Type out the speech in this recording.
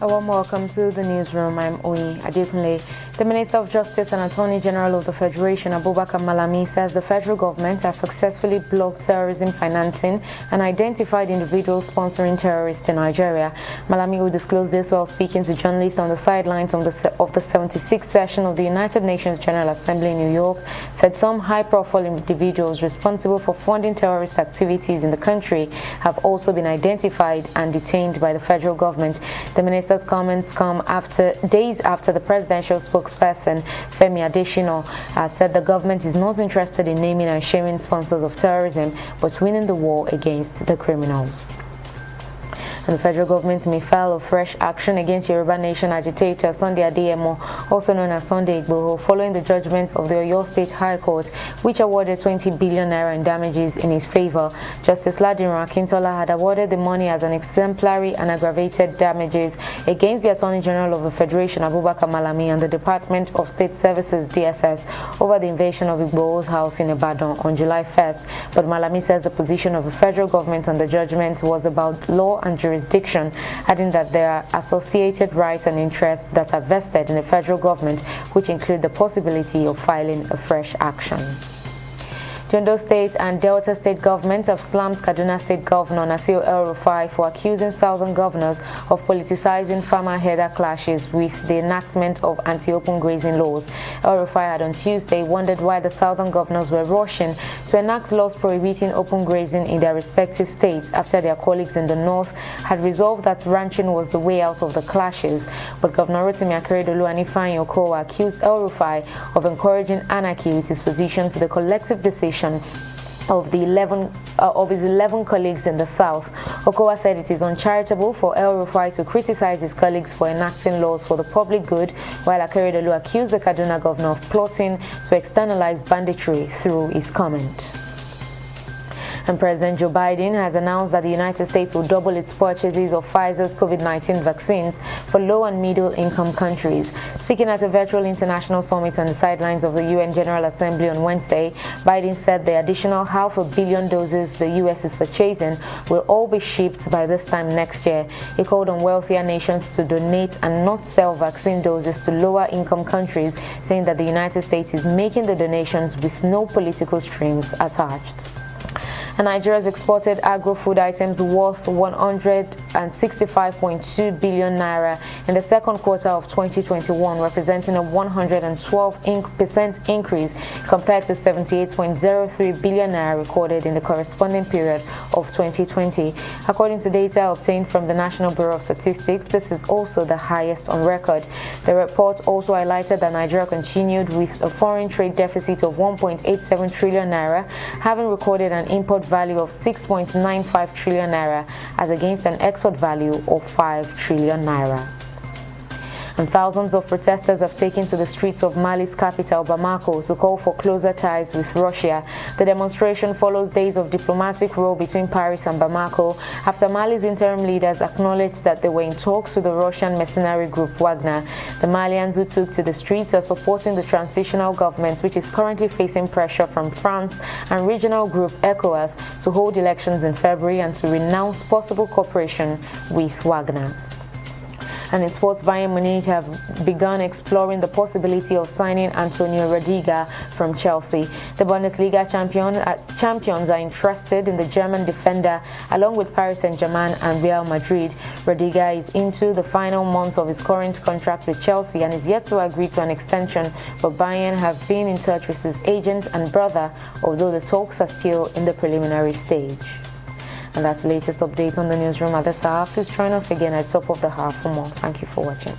A warm welcome to the newsroom. I'm Oyi Adekunle. The Minister of Justice and Attorney General of the Federation, Abubakar Malami, says the federal government has successfully blocked terrorism financing and identified individuals sponsoring terrorists in Nigeria. Malami will disclose this while speaking to journalists on the sidelines of the 76th session of the United Nations General Assembly in New York. Said some high-profile individuals responsible for funding terrorist activities in the country have also been identified and detained by the federal government. The minister's comments come days after the presidential spokesperson Femi Adesina said the government is not interested in naming and shaming sponsors of terrorism, but winning the war against the criminals. And the federal government may file a fresh action against Yoruba Nation agitator Sunday Adeyemo, also known as Sunday Igboho, following the judgment of the Oyo State High Court, which awarded 20 billion naira in damages in his favor. Justice Ladinro Akintola had awarded the money as an exemplary and aggravated damages against the Attorney General of the Federation, Abubakar Malami, and the Department of State Services, DSS, over the invasion of Igboho's house in Ibadan on July 1st. But Malami says the position of the federal government on the judgment was about law and jurisdiction, adding that there are associated rights and interests that are vested in the federal government, which include the possibility of filing a fresh action. The Ondo State and Delta State governments have slammed Kaduna State Governor Nasir El-Rufai for accusing southern governors of politicizing farmer-herder clashes with the enactment of anti-open grazing laws. El-Rufai had on Tuesday wondered why the southern governors were rushing to enact laws prohibiting open grazing in their respective states after their colleagues in the north had resolved that ranching was the way out of the clashes. But Governor Rotimi Akeredolu and Ifeanyi Okowa accused El-Rufai of encouraging anarchy with his position to the collective decision of his 11 colleagues in the south. Okowa said it is uncharitable for El-Rufai to criticize his colleagues for enacting laws for the public good, while Akeredolu accused the Kaduna governor of plotting to externalize banditry through his comment. And President Joe Biden has announced that the United States will double its purchases of Pfizer's COVID-19 vaccines for low and middle income countries. Speaking at a virtual international summit on the sidelines of the UN General Assembly on Wednesday, Biden said the additional 500 million doses the U.S. is purchasing will all be shipped by this time next year. He called on wealthier nations to donate and not sell vaccine doses to lower income countries, saying that the United States is making the donations with no political strings attached. And Nigeria has exported agro-food items worth 165.2 billion naira in the second quarter of 2021, representing a 112% increase compared to 78.03 billion naira recorded in the corresponding period of 2020. According to data obtained from the National Bureau of Statistics, this is also the highest on record. The report also highlighted that Nigeria continued with a foreign trade deficit of 1.87 trillion naira, having recorded an import value of 6.95 trillion naira as against an export value of 5 trillion naira. And thousands of protesters have taken to the streets of Mali's capital, Bamako, to call for closer ties with Russia. The demonstration follows days of diplomatic row between Paris and Bamako after Mali's interim leaders acknowledged that they were in talks with the Russian mercenary group Wagner. The Malians who took to the streets are supporting the transitional government, which is currently facing pressure from France and regional group ECOWAS to hold elections in February and to renounce possible cooperation with Wagner. And in sports, Bayern Munich have begun exploring the possibility of signing Antonio Rudiger from Chelsea. The Bundesliga champions are interested in the German defender, along with Paris Saint-Germain and Real Madrid. Rudiger is into the final months of his current contract with Chelsea and is yet to agree to an extension, but Bayern have been in touch with his agent and brother, although the talks are still in the preliminary stage. And that's the latest update on the newsroom at this hour. Please join us again at top of the hour for more. Thank you for watching.